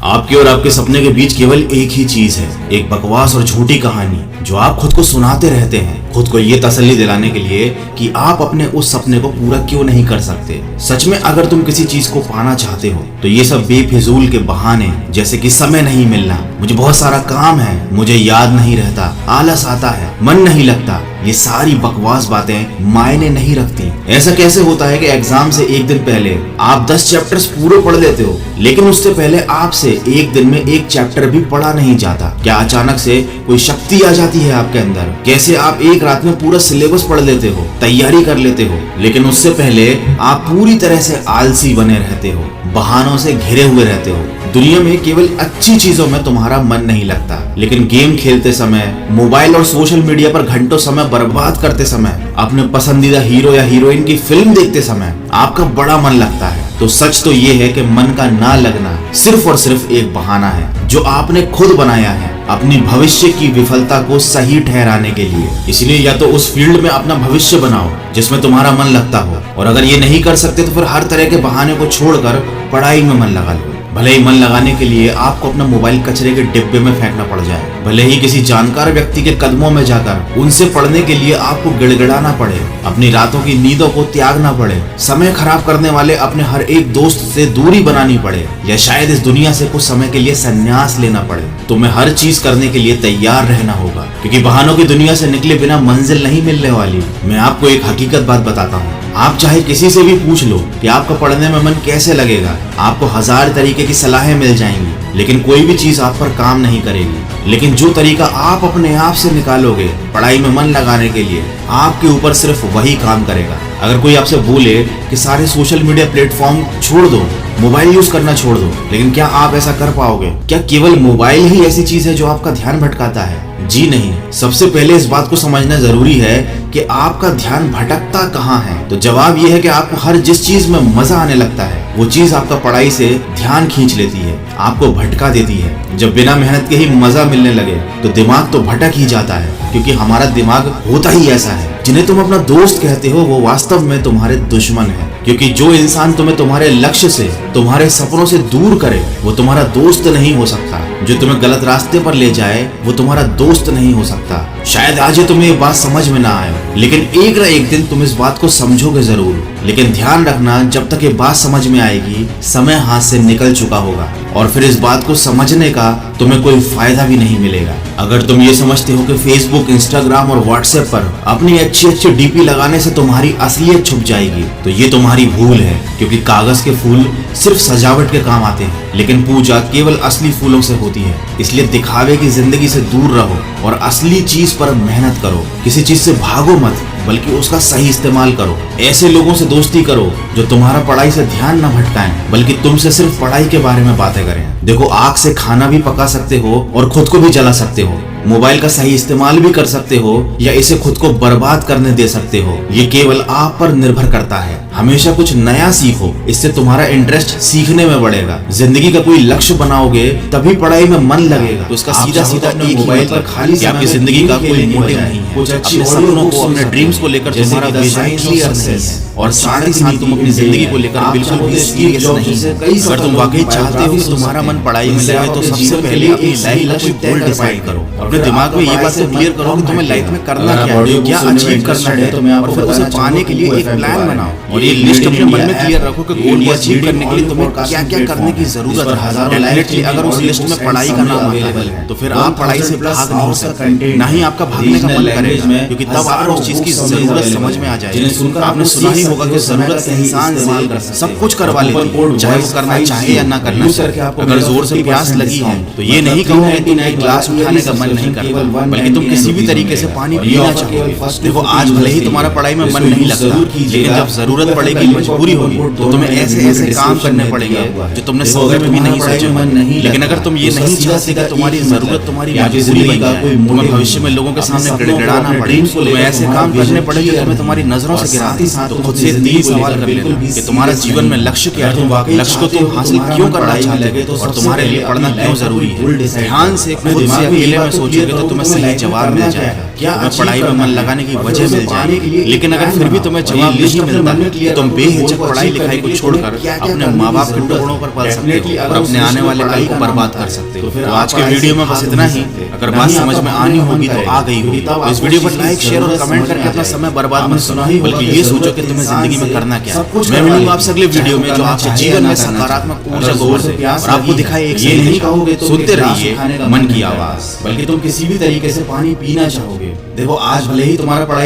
आपके और आपके सपने के बीच केवल एक ही चीज है, एक बकवास और झूठी कहानी जो आप खुद को सुनाते रहते हैं, खुद को ये तसल्ली दिलाने के लिए कि आप अपने उस सपने को पूरा क्यों नहीं कर सकते। सच में अगर तुम किसी चीज को पाना चाहते हो तो ये सब बेफिजूल के बहाने, जैसे कि समय नहीं मिलना, मुझे बहुत सारा काम है, मुझे याद नहीं रहता, आलस आता है, मन नहीं लगता, ये सारी बकवास बातें मायने नहीं रखती। ऐसा कैसे होता है कि एग्जाम से एक दिन पहले आप 10 चैप्टर्स पूरे पढ़ लेते हो, लेकिन उससे पहले आपसे एक दिन में एक चैप्टर भी पढ़ा नहीं जाता? क्या अचानक से कोई शक्ति आ जाती है आपके अंदर? कैसे आप एक रात में पूरा सिलेबस पढ़ लेते हो, तैयारी कर लेते हो, लेकिन उससे पहले आप पूरी तरह से आलसी बने रहते हो, बहानों से घिरे हुए रहते हो। दुनिया में केवल अच्छी चीजों में तुम्हारा मन नहीं लगता, लेकिन गेम खेलते समय, मोबाइल और सोशल मीडिया पर घंटों समय बर्बाद करते समय, अपने पसंदीदा हीरो या हीरोइन की फिल्म देखते समय आपका बड़ा मन लगता है। तो सच तो ये है कि मन का ना लगना सिर्फ और सिर्फ एक बहाना है जो आपने खुद बनाया है अपनी भविष्य की विफलता को सही ठहराने के लिए। इसलिए या तो उस फील्ड में अपना भविष्य बनाओ जिसमें तुम्हारा मन लगता हो, और अगर ये नहीं कर सकते तो फिर हर तरह के बहाने को छोड़कर पढ़ाई में मन लगा लो। भले ही मन लगाने के लिए आपको अपना मोबाइल कचरे के डिब्बे में फेंकना पड़ जाए, भले ही किसी जानकार व्यक्ति के कदमों में जाकर उनसे पढ़ने के लिए आपको गिड़गिड़ाना पड़े, अपनी रातों की नींदों को त्यागना पड़े, समय खराब करने वाले अपने हर एक दोस्त से दूरी बनानी पड़े, या शायद इस दुनिया से कुछ समय के लिए संन्यास लेना पड़े, तुम्हें हर चीज करने के लिए तैयार रहना होगा, क्योंकि बहानों की दुनिया से निकले बिना मंजिल नहीं मिलने वाली। मैं आपको एक हकीकत बात बताता हूँ, आप चाहे किसी से भी पूछ लो कि आपको पढ़ने में मन कैसे लगेगा, आपको 1000 तरीके की सलाहें मिल जाएंगी, लेकिन कोई भी चीज आप पर काम नहीं करेगी। लेकिन जो तरीका आप अपने आप से निकालोगे पढ़ाई में मन लगाने के लिए, आपके ऊपर सिर्फ वही काम करेगा। अगर कोई आपसे बोले कि सारे सोशल मीडिया प्लेटफॉर्म छोड़ दो, मोबाइल यूज करना छोड़ दो, लेकिन क्या आप ऐसा कर पाओगे? क्या केवल मोबाइल ही ऐसी चीज है जो आपका ध्यान भटकाता है? जी नहीं। सबसे पहले इस बात को समझना जरूरी है कि आपका ध्यान भटकता कहाँ है। तो जवाब यह है कि आपको हर जिस चीज में मजा आने लगता है वो चीज आपका पढ़ाई से ध्यान खींच लेती है, आपको भटका देती है। जब बिना मेहनत के ही मजा मिलने लगे तो दिमाग तो भटक ही जाता है, क्योंकि हमारा दिमाग होता ही ऐसा है। जिन्हें तुम अपना दोस्त कहते हो वो वास्तव में तुम्हारे दुश्मन है, क्योंकि जो इंसान तुम्हें तुम्हारे लक्ष्य से, तुम्हारे सपनों से दूर करे वो तुम्हारा दोस्त नहीं हो सकता। जो तुम्हें गलत रास्ते पर ले जाए वो तुम्हारा दोस्त नहीं हो सकता। शायद आज ये तुम्हें ये बात समझ में ना आए, लेकिन एक ना एक दिन तुम इस बात को समझोगे जरूर। लेकिन ध्यान रखना, जब तक ये बात समझ में आएगी समय हाथ से निकल चुका होगा, और फिर इस बात को समझने का तुम्हें कोई फायदा भी नहीं मिलेगा। अगर तुम ये समझते हो कि फेसबुक, इंस्टाग्राम और व्हाट्सएप पर अपनी अच्छी अच्छी डीपी लगाने से तुम्हारी असलियत छुप जाएगी, तो ये तुम्हारी भूल है, क्योंकि कागज के फूल सिर्फ सजावट के काम आते हैं, लेकिन पूजा केवल असली फूलों से होती है। इसलिए दिखावे की जिंदगी से दूर रहो और असली चीज पर मेहनत करो। किसी चीज से भागो मत, बल्कि उसका सही इस्तेमाल करो। ऐसे लोगों से दोस्ती करो जो तुम्हारा पढ़ाई से ध्यान न भटकाएं, बल्कि तुमसे सिर्फ पढ़ाई के बारे में बातें करें। देखो, आग से खाना भी पका सकते हो और खुद को भी जला सकते हो। मोबाइल का सही इस्तेमाल भी कर सकते हो या इसे खुद को बर्बाद करने दे सकते हो। ये केवल आप पर निर्भर करता है। हमेशा कुछ नया सीखो, इससे तुम्हारा इंटरेस्ट सीखने में बढ़ेगा। जिंदगी का कोई लक्ष्य बनाओगे तभी पढ़ाई में मन लगेगा। तो इसका सीधा सीधा एक मोबाइल पर खाली समय आपकी जिंदगी का कोई मोटिव नहीं है। अपने सपनों को, अपने ड्रीम्स को लेकर तुम्हारा विजन क्लियर नहीं है, और साथ ही साथ तुम अपनी जिंदगी को लेकर बिल्कुल भी सीरियस नहीं है। अगर तुम वाकई चाहते हो कि तुम्हारा मन पढ़ाई में लगे तो सबसे पहले अपनी लाइफ का कोई गोल डिसाइड करो। अपने दिमाग में ये बातें क्लियर करो कि तुम्हें लाइफ में करना क्या है, क्या अचीव करना है, और फिर उसे पाने के लिए एक प्लान बनाओ, और ये लिस्ट अपने मन में क्लियर रखो कि गोल को अचीव करने के लिए तुम्हें क्या क्या करने की जरूरत है। डेफिनेटली अगर उस लिस्ट में पढ़ाई का नाम अवेलेबल है तो फिर आप पढ़ाई से भाग नहीं सकते, ना ही आपका भागने का मन करेगा, क्योंकि तब आपको उस चीज की जरूरत समझ में आ जाएगी। आपने सुना ही होगा कि जरूरत इंसान से सब कुछ करवा लेती है, चाहे वो करना चाहे या ना करना चाहे। अगर जोर से प्यास लगी है तो ये नहीं कहूँगा कि तुम्हें ग्लास उठाने का मन नहीं करता, बल्कि तुम किसी भी तरीके से पानी पीना चाहोगे। देखो, आज भले ही तुम्हारा पढ़ाई में मन नहीं लगता, लेकिन जब जरूरत पड़ेगी, मजबूरी होगी, तो तुम्हें ऐसे ऐसे काम करने पड़ेंगे जो तुमने सपने में भी नहीं सोचे। लेकिन अगर तुम ये नहीं चाहते कि तुम्हारी जरूरत तुम्हारी मजबूरी बन जाए, तुम्हें भविष्य में लोगों के सामने गिड़गिड़ाना पड़े, तुम्हें ऐसे काम करने पड़ेंगे तुम्हें तुम्हारी नजरों से गिरा, तो खुद से 3 सवाल कर लेना कि तुम्हारा जीवन में लक्ष्य क्या है, लक्ष्य को तुम हासिल क्यों करना चाहते हो और तुम्हारे लिए पढ़ना क्यों जरूरी है। ध्यान से खुद से अकेले में सोचोगे तो तुम्हें सही जवाब मिल जाएगा, तुम्हें पढ़ाई में मन लगाने की वजह मिल जाएगी। लेकिन अगर फिर भी तुम्हें जवाब नहीं मिलता तो तुम बेहिचक पढ़ाई लिखाई को छोड़कर अपने माँ बाप के टुकड़ों पर पल सकते हो और अपने आने वाले कल को बर्बाद कर सकते हो। तो आज के वीडियो में बस इतना ही। अगर बात समझ में आनी होगी तो आ गई होगी तो इस वीडियो पर लाइक शेयर और कमेंट करके अपना समय बर्बाद मत करो, बल्कि ये सोचो कि तुम्हें जिंदगी में करना क्या है। मैं मिलूंगा आपसे अगले वीडियो में जो आपके जीवन में सकारात्मक ऊर्जा को और आपको दिखाए एक ये नहीं कहोगे तो सुनते रहिए मन की आवाज, बल्कि तुम किसी भी तरीके से पानी पीना चाहोगे। देखो आज भले ही तुम्हारा पढ़ाई